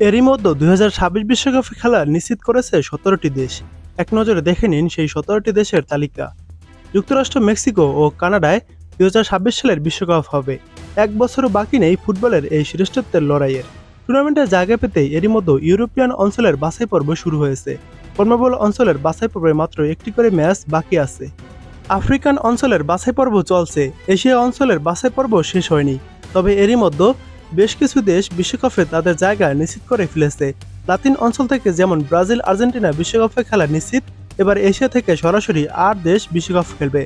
এরই মধ্যে ২০২৬ বিশ্বকাপে খেলা নিশ্চিত করেছে ১৭টি দেশ। এক নজরে দেখে নিন সেই ১৭টি দেশের তালিকা। যুক্তরাষ্ট্র, মেক্সিকো ও কানাডায় ২০২৬ সালের বিশ্বকাপ হবে। এক বছরও বাকি নেই ফুটবলের এই শ্রেষ্ঠত্বের লড়াইয়ের। টুর্নামেন্টে জায়গা পেতেই এরই মধ্যে ইউরোপিয়ান অঞ্চলের বাছাই পর্ব শুরু হয়েছে। কনমেবল অঞ্চলের বাছাই পর্বে মাত্র একটি করে ম্যাচ বাকি আছে। আফ্রিকান অঞ্চলের বাছাই পর্ব চলছে, এশিয়া অঞ্চলের বাছাই পর্ব শেষ হয়নি। তবে এরই মধ্যে বেশ কিছু দেশ বিশ্বকাপে তাদের জায়গা নিশ্চিত করে ফেলেছে। লাতিন অঞ্চল থেকে যেমন ব্রাজিল, আর্জেন্টিনা বিশ্বকাপে খেলা নিশ্চিত। এবার এশিয়া থেকে সরাসরি ৮ দেশ বিশ্বকাপ খেলবে,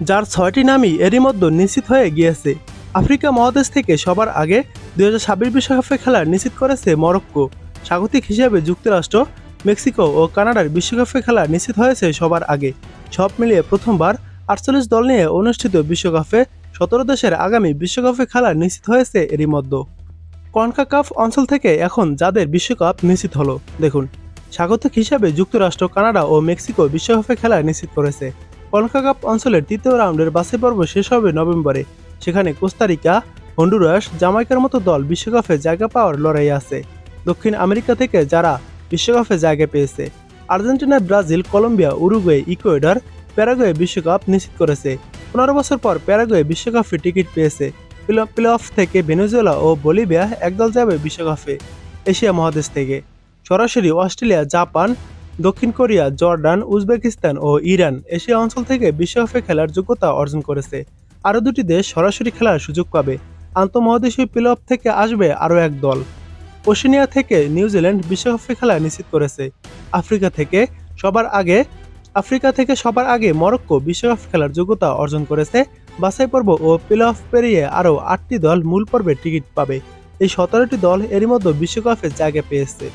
যার ৬টি নামই এরই মধ্যে নিশ্চিত হয়ে গিয়েছে। আফ্রিকা মহাদেশ থেকে সবার আগে ২০২৬ বিশ্বকাপে খেলা নিশ্চিত করেছে মরক্কো। স্বাগতিক হিসেবে যুক্তরাষ্ট্র, মেক্সিকো ও কানাডার বিশ্বকাপে খেলা নিশ্চিত হয়েছে সবার আগে। সব মিলিয়ে প্রথমবার ৪৮ দল নিয়ে অনুষ্ঠিত বিশ্বকাপে ১৭ দেশের আগামী বিশ্বকাপে খেলা নিশ্চিত হয়েছে এরই মধ্যে। কনকাকাফ অঞ্চল থেকে এখন যাদের বিশ্বকাপ নিশ্চিত হলো, দেখুন। স্বাগতিক হিসেবে যুক্তরাষ্ট্র, কানাডা ও মেক্সিকো বিশ্বকাপে খেলা নিশ্চিত করেছে। কনকাকাফ অঞ্চলের তৃতীয় রাউন্ডের বাছাই পর্ব শেষ হবে নভেম্বরে। সেখানে কোস্টারিকা, হন্ডুরাস, জামাইকার মতো দল বিশ্বকাপে জায়গা পাওয়ার লড়াই আছে। দক্ষিণ আমেরিকা থেকে যারা বিশ্বকাপে জায়গা পেয়েছে, Argentina, Brazil, Colombia, Uruguay, Ecuador, Paraguay বিশ্বকাপ নিশ্চিত করেছে। ১৫ বছর পর প্যারাগুয়ে বিশ্বকাপে টিকিট পেয়েছে। প্লে অফ থেকে ভেনেজুয়েলা ও বলিভিয়া একদল যাবে বিশ্বকাপে। এশিয়া মহাদেশ থেকে সরাসরি অস্ট্রেলিয়া, জাপান, দক্ষিণ কোরিয়া, জর্ডান, উজবেকিস্তান ও ইরান এশিয়া অঞ্চল থেকে বিশ্বকাপে খেলার যোগ্যতা অর্জন করেছে। আরও দুটি দেশ সরাসরি খেলার সুযোগ পাবে। আন্তঃমহাদেশীয় প্লে অফ থেকে আসবে আরও এক দল। ওশেনিয়া থেকে নিউজিল্যান্ড বিশ্বকাপে খেলা নিশ্চিত করেছে। আফ্রিকা থেকে সবার আগে মরক্কো বিশ্বকাপ খেলার যোগ্যতা অর্জন করেছে। বাছাই পর্ব ও প্লে অফ পেরিয়ে আরও ৮টি দল মূল পর্বে টিকিট পাবে। এই ১৭টি দল এরই মধ্যে বিশ্বকাপে জায়গা পেয়েছে।